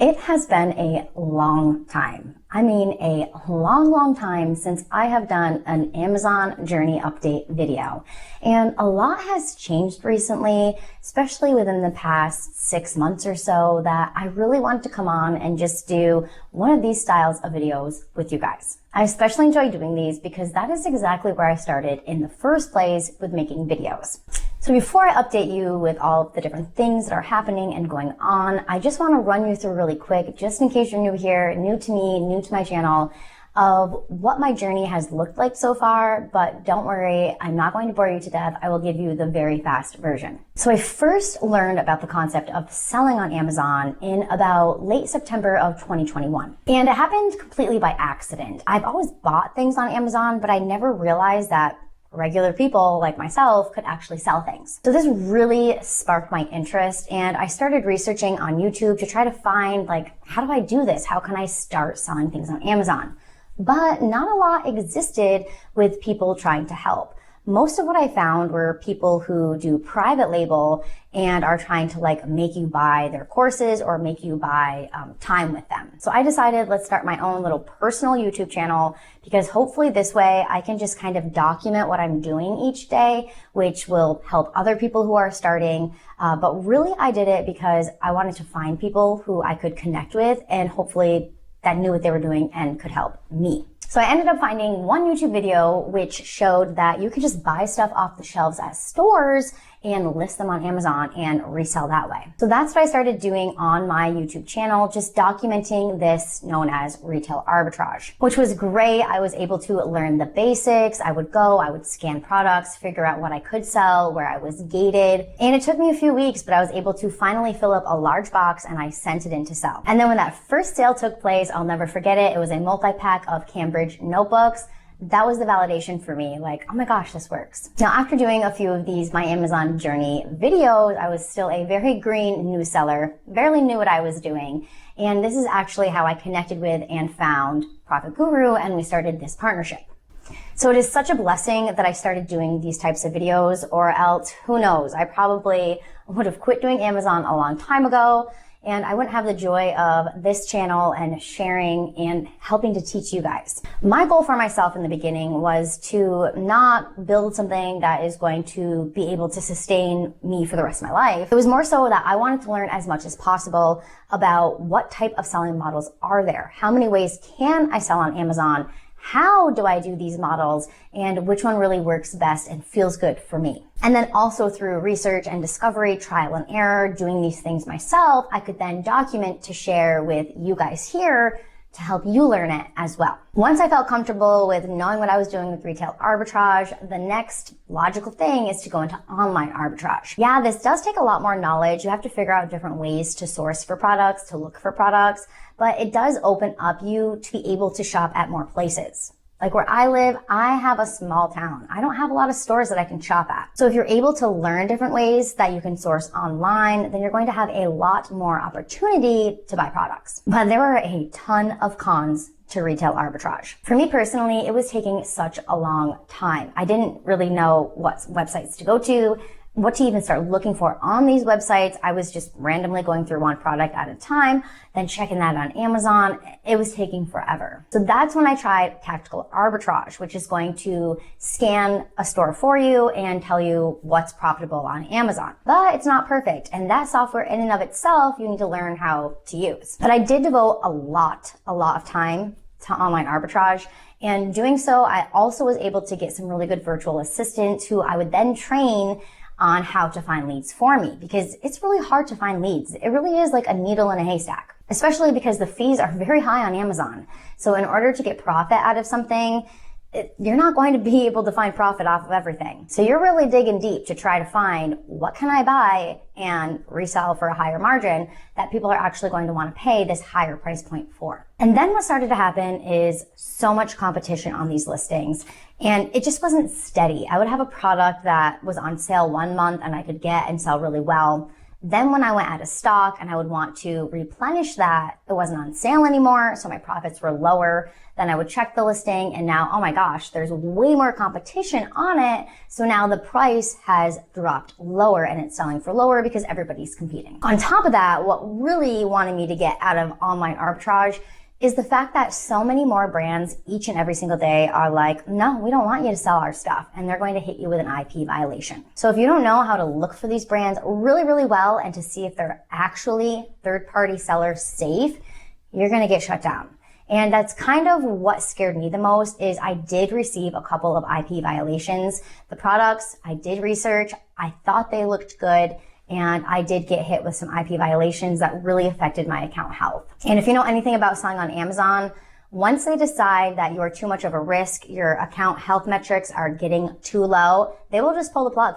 It has been a long time. I mean, a long time since I have done an Amazon journey update video. And a lot has changed recently, especially within the past 6 months or so, that I really wanted to come on and just do one of these styles of videos with you guys. I especially enjoy doing these because that is exactly where I started in the first place with making videos. So before I update you with all of the different things that are happening and going on, I just want to run you through really quick, just in case you're new here, new to me, new to my channel, of what my journey has looked like so far. But don't worry, I'm not going to bore you to death. I will give you the very fast version. So I first learned about the concept of selling on Amazon in about late September of 2021. And it happened completely by accident. I've always bought things on Amazon, but I never realized that regular people like myself could actually sell things. So this really sparked my interest, and I started researching on YouTube to try to find, how do I do this? How can I start selling things on Amazon? But not a lot existed with people trying to help. Most of what I found were people who do private label and are trying to make you buy their courses or make you buy time with them. So I decided, let's start my own little personal YouTube channel, because hopefully this way I can just kind of document what I'm doing each day, which will help other people who are starting. But really I did it because I wanted to find people who I could connect with and hopefully that knew what they were doing and could help me. So I ended up finding one YouTube video which showed that you could just buy stuff off the shelves at stores and list them on Amazon and resell that way. So that's what I started doing on my YouTube channel, just documenting this known as retail arbitrage, which was great. I was able to learn the basics. I would scan products, figure out what I could sell, where I was gated. And it took me a few weeks, but I was able to finally fill up a large box and I sent it in to sell. And then when that first sale took place, I'll never forget it. It was a multi-pack of Cambridge notebooks. That was the validation for me, oh my gosh, this works. Now, after doing a few of these My Amazon Journey videos, I was still a very green new seller, barely knew what I was doing. And this is actually how I connected with and found ProfitGuru, and we started this partnership. So it is such a blessing that I started doing these types of videos, or else, who knows, I probably would have quit doing Amazon a long time ago, and I wouldn't have the joy of this channel and sharing and helping to teach you guys. My goal for myself in the beginning was to not build something that is going to be able to sustain me for the rest of my life. It was more so that I wanted to learn as much as possible about what type of selling models are there. How many ways can I sell on Amazon? How do I do these models, and which one really works best and feels good for me? And then also through research and discovery, trial and error, doing these things myself, I could then document to share with you guys here to help you learn it as well. Once I felt comfortable with knowing what I was doing with retail arbitrage, the next logical thing is to go into online arbitrage. Yeah, this does take a lot more knowledge. You have to figure out different ways to source for products, to look for products, but it does open up you to be able to shop at more places. Like where I live, I have a small town. I don't have a lot of stores that I can shop at. So if you're able to learn different ways that you can source online, then you're going to have a lot more opportunity to buy products. But there are a ton of cons to retail arbitrage. For me personally, it was taking such a long time. I didn't really know what websites to go to, what to even start looking for on these websites. I was just randomly going through one product at a time, then checking that on Amazon. It was taking forever. So that's when I tried tactical arbitrage, which is going to scan a store for you and tell you what's profitable on Amazon. But it's not perfect. And that software in and of itself, you need to learn how to use. But I did devote a lot of time to online arbitrage. And doing so, I also was able to get some really good virtual assistants who I would then train on how to find leads for me, because it's really hard to find leads. It really is like a needle in a haystack, especially because the fees are very high on Amazon. So in order to get profit out of something, you're not going to be able to find profit off of everything. So you're really digging deep to try to find what can I buy and resell for a higher margin that people are actually going to want to pay this higher price point for. And then what started to happen is so much competition on these listings, and it just wasn't steady. I would have a product that was on sale one month and I could get and sell really well. Then when I went out of stock and I would want to replenish that, it wasn't on sale anymore, so my profits were lower. Then I would check the listing and now, oh my gosh, there's way more competition on it. So now the price has dropped lower and it's selling for lower because everybody's competing. On top of that, what really wanted me to get out of online arbitrage is the fact that so many more brands each and every single day are like, no, we don't want you to sell our stuff. And they're going to hit you with an IP violation. So if you don't know how to look for these brands really, really well and to see if they're actually third-party sellers safe, you're going to get shut down. And that's kind of what scared me the most is I did receive a couple of IP violations. The products, I did research. I thought they looked good. And I did get hit with some IP violations that really affected my account health. And if you know anything about selling on Amazon, once they decide that you are too much of a risk, your account health metrics are getting too low, they will just pull the plug.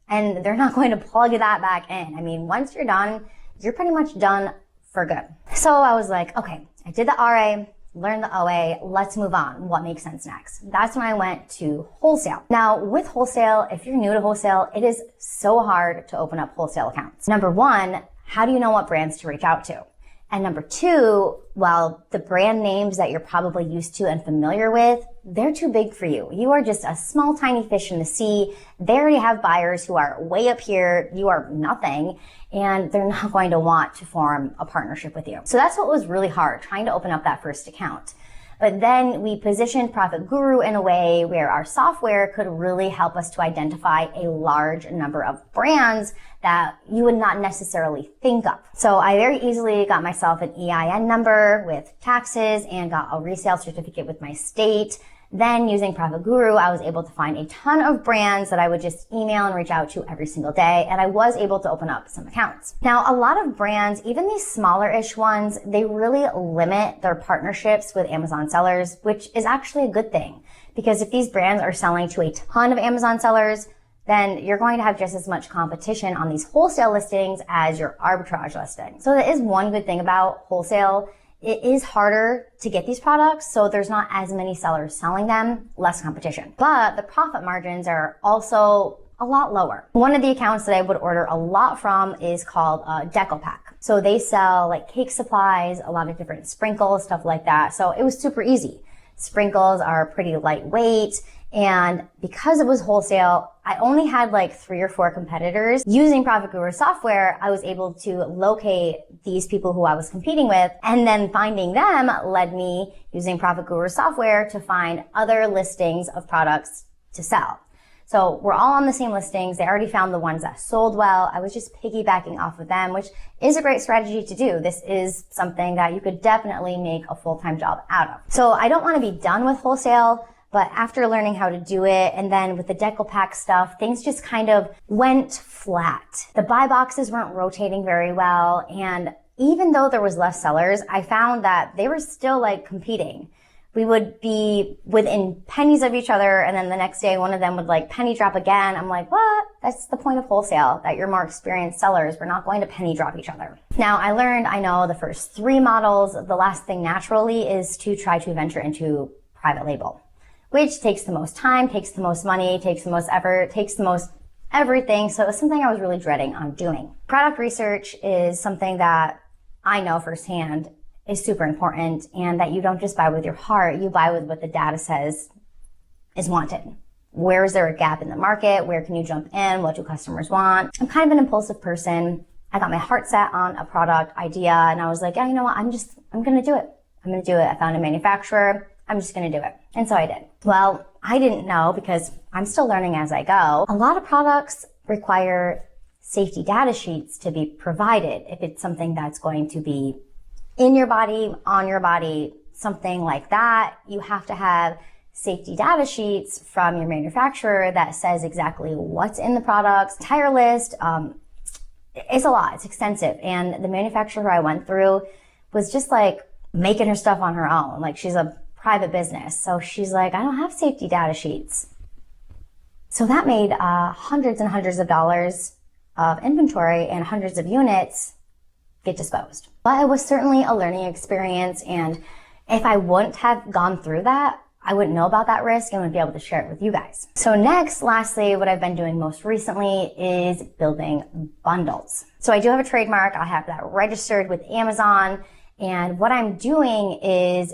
And they're not going to plug that back in. I mean, once you're done, you're pretty much done for good. So I was like, okay, I did the RA, learned the OA, let's move on. What makes sense next? That's when I went to wholesale. Now with wholesale, if you're new to wholesale, it is so hard to open up wholesale accounts. Number one, how do you know what brands to reach out to? And number two, well, the brand names that you're probably used to and familiar with, they're too big for you. You are just a small, tiny fish in the sea. They already have buyers who are way up here. You are nothing, and they're not going to want to form a partnership with you. So that's what was really hard, trying to open up that first account. But then we positioned ProfitGuru in a way where our software could really help us to identify a large number of brands that you would not necessarily think of. So I very easily got myself an EIN number with taxes and got a resale certificate with my state. Then using ProfitGuru, I was able to find a ton of brands that I would just email and reach out to every single day, and I was able to open up some accounts. Now, a lot of brands, even these smaller-ish ones, they really limit their partnerships with Amazon sellers, which is actually a good thing. Because if these brands are selling to a ton of Amazon sellers, then you're going to have just as much competition on these wholesale listings as your arbitrage listing. So that is one good thing about wholesale. It is harder to get these products, so there's not as many sellers selling them, less competition. But the profit margins are also a lot lower. One of the accounts that I would order a lot from is called Deco Pack. So they sell like cake supplies, a lot of different sprinkles, stuff like that. So it was super easy. Sprinkles are pretty lightweight. And because it was wholesale, I only had like 3 or 4 competitors. Using ProfitGuru software, I was able to locate these people who I was competing with, and then finding them led me, using ProfitGuru software, to find other listings of products to sell. So we're all on the same listings. They already found the ones that sold well. I was just piggybacking off of them, which is a great strategy to do. This is something that you could definitely make a full-time job out of. So I don't want to be done with wholesale. But after learning how to do it, and then with the Deco Pack stuff, things just kind of went flat. The buy boxes weren't rotating very well, and even though there was less sellers, I found that they were still like competing. We would be within pennies of each other, and then the next day one of them would like penny drop again. I'm like, what? That's the point of wholesale, that you're more experienced sellers. We're not going to penny drop each other. Now I know the first 3 models, the last thing naturally is to try to venture into private label, which takes the most time, takes the most money, takes the most effort, takes the most everything. So it was something I was really dreading on doing. Product research is something that I know firsthand is super important, and that you don't just buy with your heart, you buy with what the data says is wanted. Where is there a gap in the market? Where can you jump in? What do customers want? I'm kind of an impulsive person. I got my heart set on a product idea, and I was like, yeah, you know what? I'm going to do it. I'm going to do it. I found a manufacturer. I'm just going to do it. And so I did. Well, I didn't know, because I'm still learning as I go. A lot of products require safety data sheets to be provided. If it's something that's going to be in your body, on your body, something like that, you have to have safety data sheets from your manufacturer that says exactly what's in the products, entire list. It's a lot. It's extensive. And the manufacturer I went through was just like making her stuff on her own. Like, she's a private business. So she's like, I don't have safety data sheets. So that made hundreds and hundreds of dollars of inventory and hundreds of units get disposed. But it was certainly a learning experience. And if I wouldn't have gone through that, I wouldn't know about that risk and would be able to share it with you guys. So lastly, what I've been doing most recently is building bundles. So I do have a trademark. I have that registered with Amazon. And what I'm doing is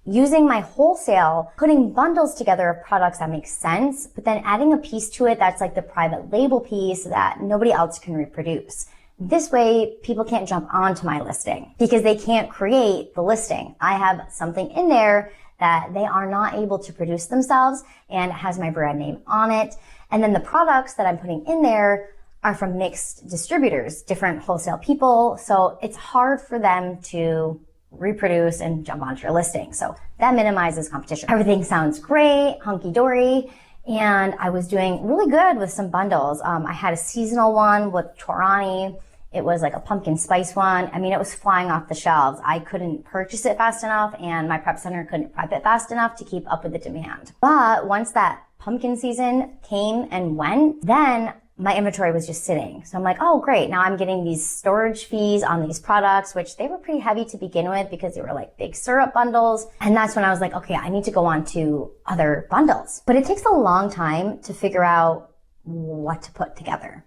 using my wholesale, putting bundles together of products that make sense, but then adding a piece to it that's like the private label piece that nobody else can reproduce. This way, people can't jump onto my listing because they can't create the listing. I have something in there that they are not able to produce themselves and it has my brand name on it. And then the products that I'm putting in there are from mixed distributors, different wholesale people. So it's hard for them to reproduce and jump onto your listing. So that minimizes competition. Everything sounds great, hunky-dory. And I was doing really good with some bundles. I had a seasonal one with Torani. It was like a pumpkin spice one. I mean, it was flying off the shelves. I couldn't purchase it fast enough and my prep center couldn't prep it fast enough to keep up with the demand. But once that pumpkin season came and went, then my inventory was just sitting. So I'm like, oh, great. Now I'm getting these storage fees on these products, which they were pretty heavy to begin with because they were like big syrup bundles. And that's when I was like, okay, I need to go on to other bundles. But it takes a long time to figure out what to put together.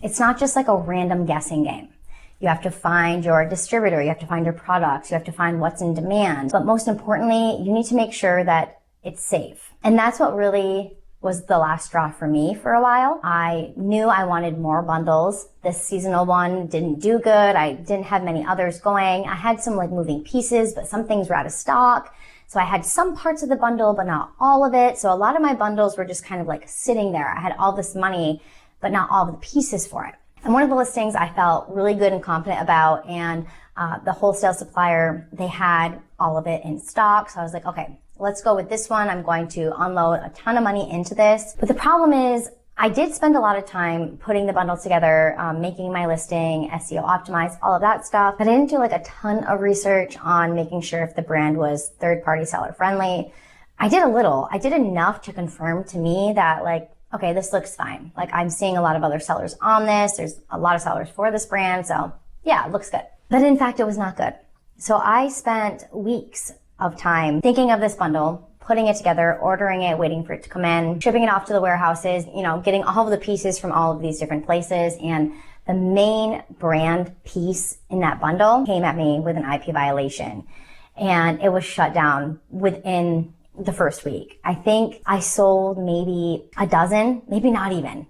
It's not just like a random guessing game. You have to find your distributor, you have to find your products, you have to find what's in demand. But most importantly, you need to make sure that it's safe. And that's what really was the last straw for me for a while. I knew I wanted more bundles. This seasonal one didn't do good. I didn't have many others going. I had some like moving pieces, but some things were out of stock. So I had some parts of the bundle, but not all of it. So a lot of my bundles were just kind of like sitting there. I had all this money, but not all of the pieces for it. And one of the listings I felt really good and confident about, and the wholesale supplier, they had all of it in stock. So I was like, okay, let's go with this one. I'm going to unload a ton of money into this. But the problem is I did spend a lot of time putting the bundles together, making my listing, SEO optimized, all of that stuff. But I didn't do like a ton of research on making sure if the brand was third-party seller friendly. I did a little. I did enough to confirm to me that like, okay, this looks fine. Like I'm seeing a lot of other sellers on this. There's a lot of sellers for this brand. So yeah, it looks good. But in fact, it was not good. So I spent weeks of time thinking of this bundle, putting it together, ordering it, waiting for it to come in, shipping it off to the warehouses, getting all of the pieces from all of these different places. And the main brand piece in that bundle came at me with an IP violation. And it was shut down within the first week. I think I sold maybe a dozen, maybe not even,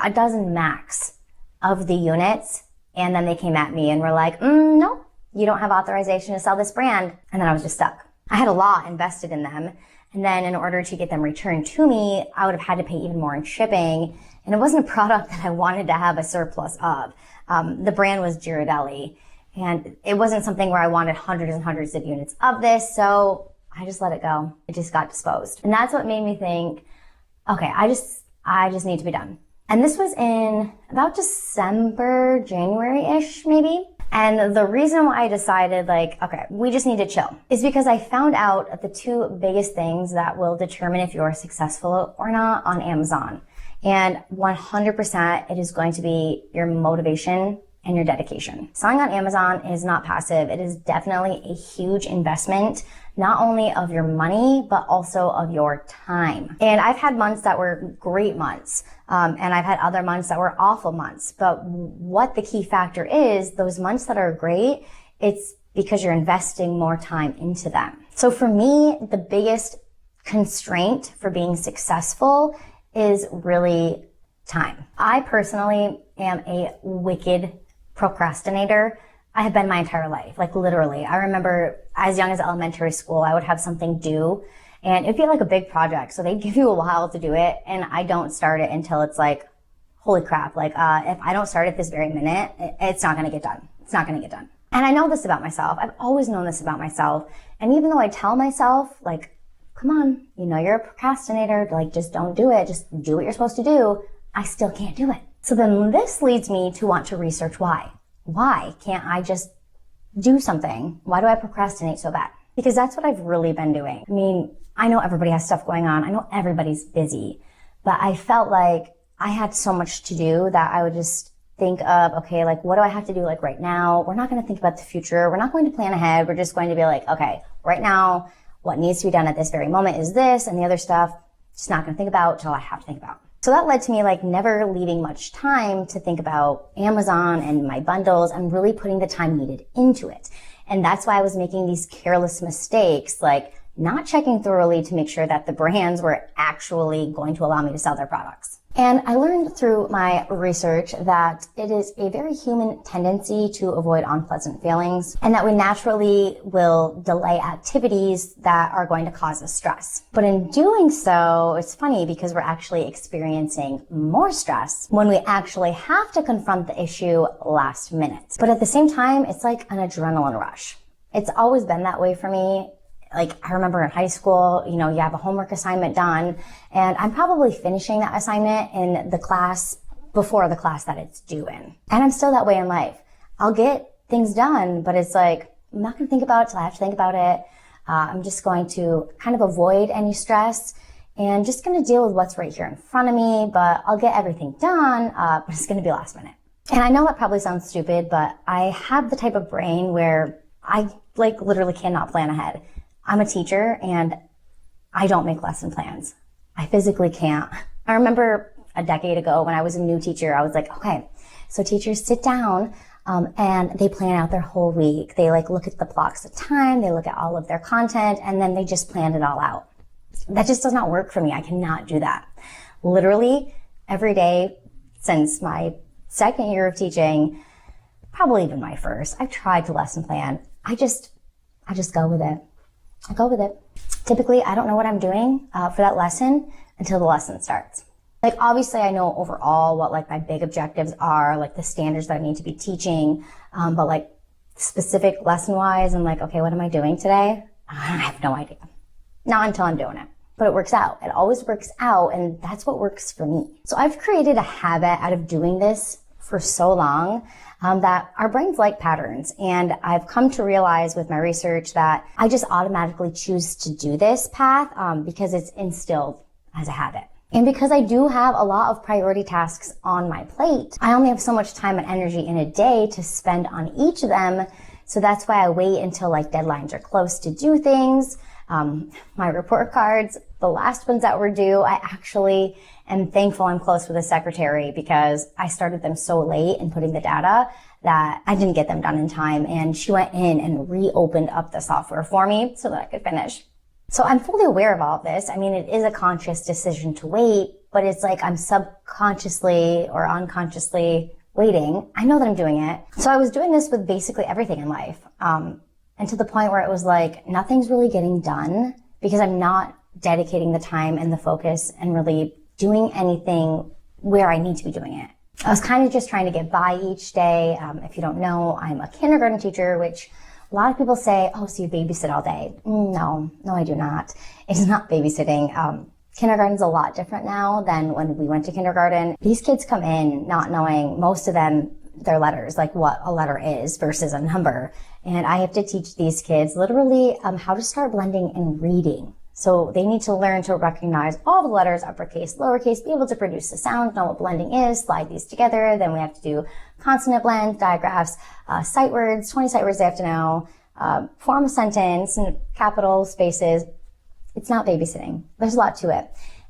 a dozen max of the units. And then they came at me and were like, no, you don't have authorization to sell this brand. And then I was just stuck. I had a lot invested in them. And then in order to get them returned to me, I would have had to pay even more in shipping. And it wasn't a product that I wanted to have a surplus of. The brand was Ghirardelli. And it wasn't something where I wanted hundreds and hundreds of units of this. So I just let it go. It just got disposed. And that's what made me think, okay, I just need to be done. And this was in about December, January-ish maybe. And the reason why I decided like, okay, we just need to chill is because I found out that the two biggest things that will determine if you're successful or not on Amazon. And 100% it is going to be your motivation and your dedication. Selling on Amazon is not passive. It is definitely a huge investment, not only of your money, but also of your time. And I've had months that were great months. And I've had other months that were awful months. But what the key factor is, those months that are great, it's because you're investing more time into them. So for me, the biggest constraint for being successful is really time. I personally am a wicked procrastinator. I have been my entire life, like literally. I remember as young as elementary school, I would have something due and it'd be like a big project. So they'd give you a while to do it. And I don't start it until it's like, holy crap. Like, if I don't start it this very minute, it's not going to get done. It's not going to get done. And I know this about myself. I've always known this about myself. And even though I tell myself like, come on, you're a procrastinator. Like, just don't do it. Just do what you're supposed to do. I still can't do it. So then this leads me to want to research why. Why can't I just do something? Why do I procrastinate so bad? Because that's what I've really been doing. I mean, I know everybody has stuff going on. I know everybody's busy, but I felt like I had so much to do that I would just think of, okay, like what do I have to do like right now? We're not going to think about the future. We're not going to plan ahead. We're just going to be like, okay, right now, what needs to be done at this very moment is this, and the other stuff, just not going to think about till I have to think about. So that led to me like never leaving much time to think about Amazon and my bundles and really putting the time needed into it. And that's why I was making these careless mistakes, like not checking thoroughly to make sure that the brands were actually going to allow me to sell their products. And I learned through my research that it is a very human tendency to avoid unpleasant feelings and that we naturally will delay activities that are going to cause us stress. But in doing so, it's funny because we're actually experiencing more stress when we actually have to confront the issue last minute. But at the same time, it's like an adrenaline rush. It's always been that way for me. Like, I remember in high school, you have a homework assignment done, and I'm probably finishing that assignment in the class before the class that it's due in. And I'm still that way in life. I'll get things done, but it's like, I'm not going to think about it till I have to think about it. I'm just going to kind of avoid any stress and just going to deal with what's right here in front of me, but I'll get everything done, but it's going to be last minute. And I know that probably sounds stupid, but I have the type of brain where I literally cannot plan ahead. I'm a teacher and I don't make lesson plans. I physically can't. I remember a decade ago when I was a new teacher, I was like, okay, so teachers sit down and they plan out their whole week. They look at the blocks of time, they look at all of their content, and then they just plan it all out. That just does not work for me. I cannot do that. Literally every day since my second year of teaching, probably even my first, I've tried to lesson plan. I just go with it. I go with it. Typically, I don't know what I'm doing for that lesson until the lesson starts. Obviously, I know overall what my big objectives are, the standards that I need to be teaching, but specific lesson-wise, I'm okay, what am I doing today? I have no idea. Not until I'm doing it. But it works out. It always works out, and that's what works for me. So I've created a habit out of doing this for so long that our brains like patterns. And I've come to realize with my research that I just automatically choose to do this path because it's instilled as a habit. And because I do have a lot of priority tasks on my plate, I only have so much time and energy in a day to spend on each of them. So that's why I wait until deadlines are close to do things. My report cards, the last ones that were due, I actually am thankful I'm close with the secretary because I started them so late in putting the data that I didn't get them done in time. And she went in and reopened up the software for me so that I could finish. So I'm fully aware of all of this. I mean, it is a conscious decision to wait, but it's I'm subconsciously or unconsciously waiting. I know that I'm doing it. So I was doing this with basically everything in life. And to the point where it was nothing's really getting done because I'm not dedicating the time and the focus and really doing anything where I need to be doing it. I was kind of just trying to get by each day. If you don't know, I'm a kindergarten teacher, which a lot of people say, oh, so you babysit all day. No, I do not. It's not babysitting. Kindergarten's a lot different now than when we went to kindergarten. These kids come in not knowing, most of them, their letters, what a letter is versus a number. And I have to teach these kids literally how to start blending and reading. So they need to learn to recognize all the letters, uppercase, lowercase, be able to produce the sound, know what blending is, slide these together. Then we have to do consonant blend, digraphs, sight words, 20 sight words they have to know, form a sentence, and capital spaces. It's not babysitting. There's a lot to it.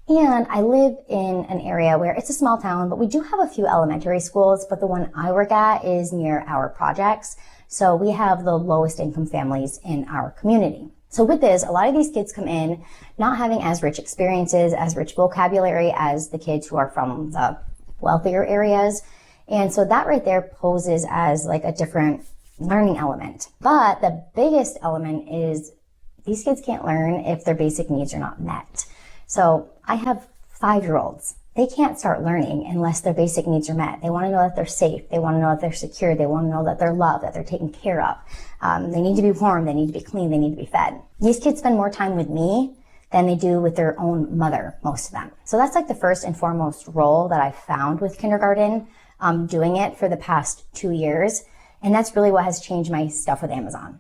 And I live in an area where it's a small town, but we do have a few elementary schools, but the one I work at is near our projects. So we have the lowest income families in our community. So with this, a lot of these kids come in not having as rich experiences, as rich vocabulary as the kids who are from the wealthier areas. And so that right there poses as a different learning element. But the biggest element is these kids can't learn if their basic needs are not met. So I have 5-year-olds. They can't start learning unless their basic needs are met. They want to know that they're safe. They want to know that they're secure. They want to know that they're loved, that they're taken care of. They need to be warm. They need to be clean. They need to be fed. These kids spend more time with me than they do with their own mother, most of them. So that's the first and foremost role that I found with kindergarten, doing it for the past 2 years. And that's really what has changed my stuff with Amazon.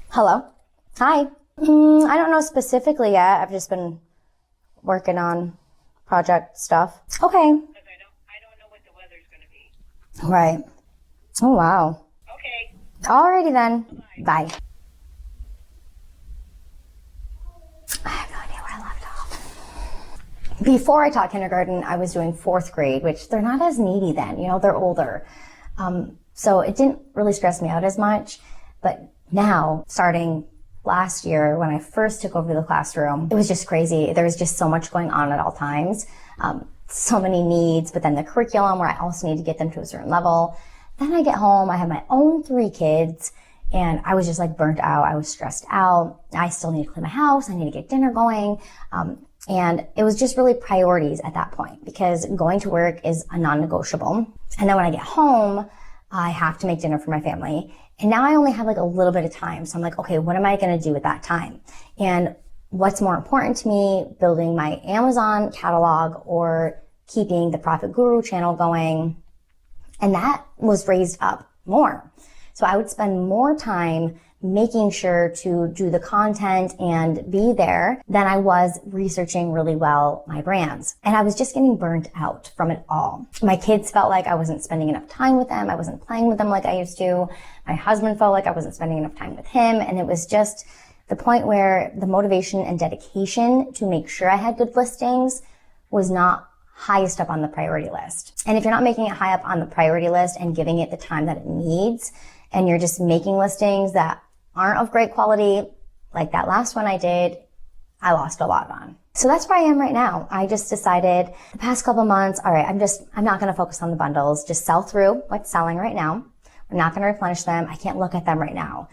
Hello. Hi. I don't know specifically yet. I've just been working on project stuff. Okay. Because I don't know what the weather's going to be. Right. Oh, wow. Okay. Alrighty then. Bye. Before I taught kindergarten, I was doing 4th grade, which they're not as needy then, they're older. So it didn't really stress me out as much. But now, starting last year, when I first took over the classroom, it was just crazy. There was just so much going on at all times. So many needs, but then the curriculum where I also need to get them to a certain level. Then I get home, I have my own 3 kids, and I was just like burnt out. I was stressed out. I still need to clean my house. I need to get dinner going. And it was just really priorities at that point because going to work is a non-negotiable. And then when I get home, I have to make dinner for my family. And now I only have like a little bit of time. So I'm like, okay, what am I going to do with that time? And what's more important to me, building my Amazon catalog or keeping the ProfitGuru channel going? And that was raised up more. So I would spend more time making sure to do the content and be there than I was researching really well my brands. And I was just getting burnt out from it all. My kids felt like I wasn't spending enough time with them. I wasn't playing with them like I used to. My husband felt like I wasn't spending enough time with him. And it was just the point where the motivation and dedication to make sure I had good listings was not highest up on the priority list. And if you're not making it high up on the priority list and giving it the time that it needs, and you're just making listings that aren't of great quality, like that last one I did, I lost a lot on. So that's where I am right now. I just decided the past couple months, all right, I'm not going to focus on the bundles, just sell through what's selling right now. I'm not going to replenish them. I can't look at them right now.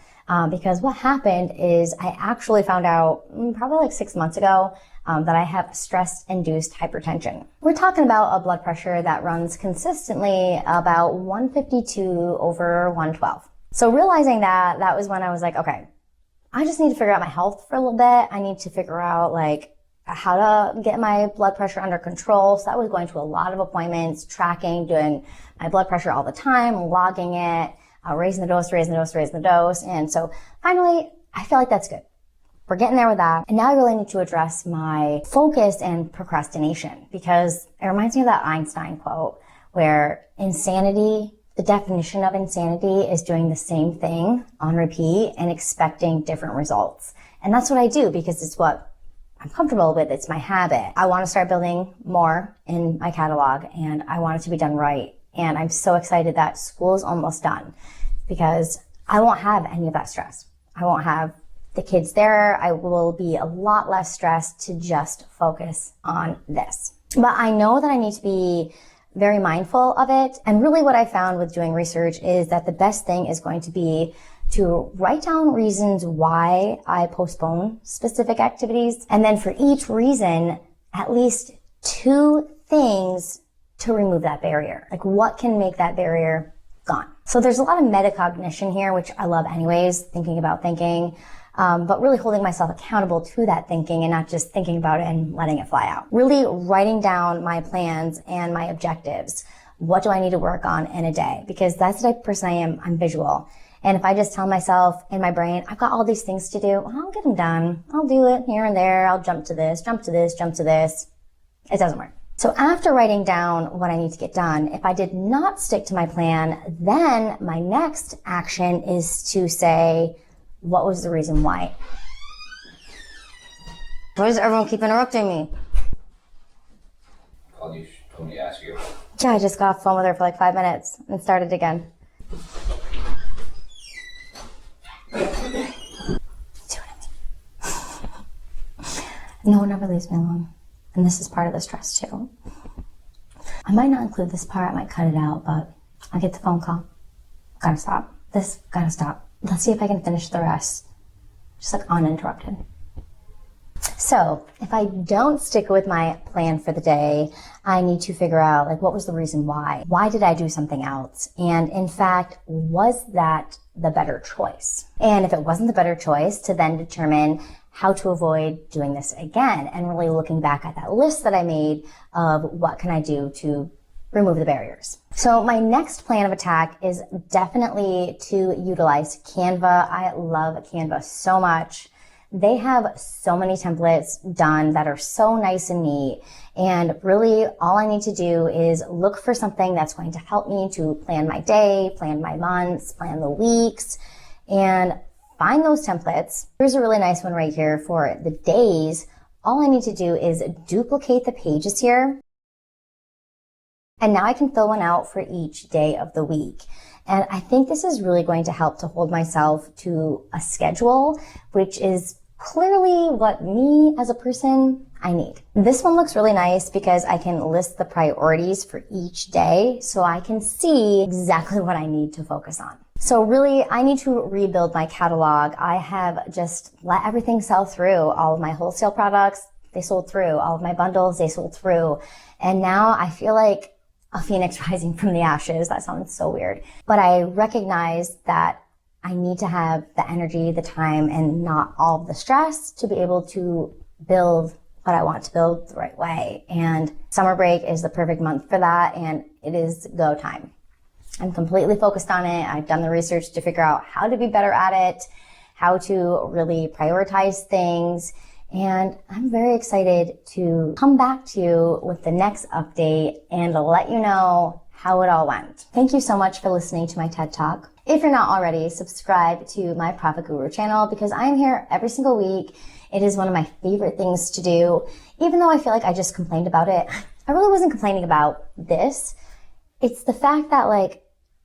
Because what happened is I actually found out probably like 6 months ago that I have stress-induced hypertension. We're talking about a blood pressure that runs consistently about 152 over 112. So realizing that was when I was like, okay, I just need to figure out my health for a little bit. I need to figure out like how to get my blood pressure under control. So that was going to a lot of appointments, tracking, doing my blood pressure all the time, logging it, raising the dose. And so finally, I feel like that's good. We're getting there with that. And now I really need to address my focus and procrastination because it reminds me of that Einstein quote where insanity, the definition of insanity is doing the same thing on repeat and expecting different results. And that's what I do because it's what I'm comfortable with. It's my habit. I want to start building more in my catalog and I want it to be done right. And I'm so excited that school is almost done because I won't have any of that stress. I won't have the kids there. I will be a lot less stressed to just focus on this. But I know that I need to be very mindful of it. And really what I found with doing research is that the best thing is going to be to write down reasons why I postpone specific activities. And then for each reason, at least 2 things to remove that barrier. Like what can make that barrier gone? So there's a lot of metacognition here, which I love anyways, thinking about thinking. But really holding myself accountable to that thinking and not just thinking about it and letting it fly out. Really writing down my plans and my objectives. What do I need to work on in a day? Because that's the type of person I am. I'm visual. And if I just tell myself in my brain, I've got all these things to do, well, I'll get them done. I'll do it here and there. I'll jump to this, jump to this, jump to this. It doesn't work. So after writing down what I need to get done, if I did not stick to my plan, then my next action is to say, what was the reason why? Why does everyone keep interrupting me? Called you, told me to ask you. Yeah, I just got off the phone with her for like 5 minutes and started again. See what I mean? No one ever leaves me alone. And this is part of the stress too. I might not include this part, I might cut it out, but I get the phone call. Gotta stop. Gotta stop. Let's see if I can finish the rest. Just like uninterrupted. So if I don't stick with my plan for the day, I need to figure out like what was the reason why? Why did I do something else? And in fact, was that the better choice? And if it wasn't the better choice, to then determine how to avoid doing this again and really looking back at that list that I made of what can I do to remove the barriers. So my next plan of attack is definitely to utilize Canva. I love Canva so much. They have so many templates done that are so nice and neat. And really all I need to do is look for something that's going to help me to plan my day, plan my months, plan the weeks, and find those templates. Here's a really nice one right here for the days all I need to do is duplicate the pages here. And now I can fill one out for each day of the week. And I think this is really going to help to hold myself to a schedule, which is clearly what me as a person I need. This one looks really nice because I can list the priorities for each day so I can see exactly what I need to focus on. So really, I need to rebuild my catalog. I have just let everything sell through. All of my wholesale products, they sold through. All of my bundles, they sold through. And now I feel like a phoenix rising from the ashes. That sounds so weird. But I recognize that I need to have the energy, the time, and not all the stress to be able to build what I want to build the right way. And summer break is the perfect month for that, and it is go time. I'm completely focused on it. I've done the research to figure out how to be better at it, how to really prioritize things, and I'm very excited to come back to you with the next update and let you know how it all went. Thank you so much for listening to my TED Talk. If you're not already, subscribe to my Profit Guru channel because I'm here every single week. It is one of my favorite things to do. Even though I feel like I just complained about it, I really wasn't complaining about this. It's the fact that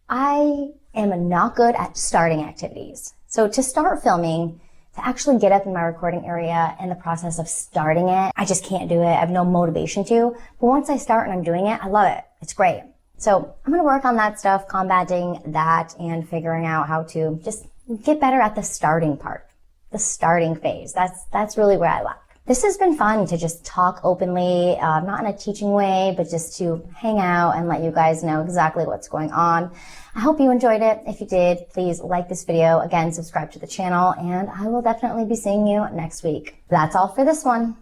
I am not good at starting activities. So to start filming, to actually get up in my recording area and the process of starting it, I just can't do it. I have no motivation to. But once I start and I'm doing it, I love it. It's great. So I'm going to work on that stuff, combating that and figuring out how to just get better at the starting part, the starting phase. That's really where I lack. This has been fun to just talk openly, not in a teaching way, but just to hang out and let you guys know exactly what's going on. I hope you enjoyed it. If you did, please like this video. Again, subscribe to the channel, and I will definitely be seeing you next week. That's all for this one.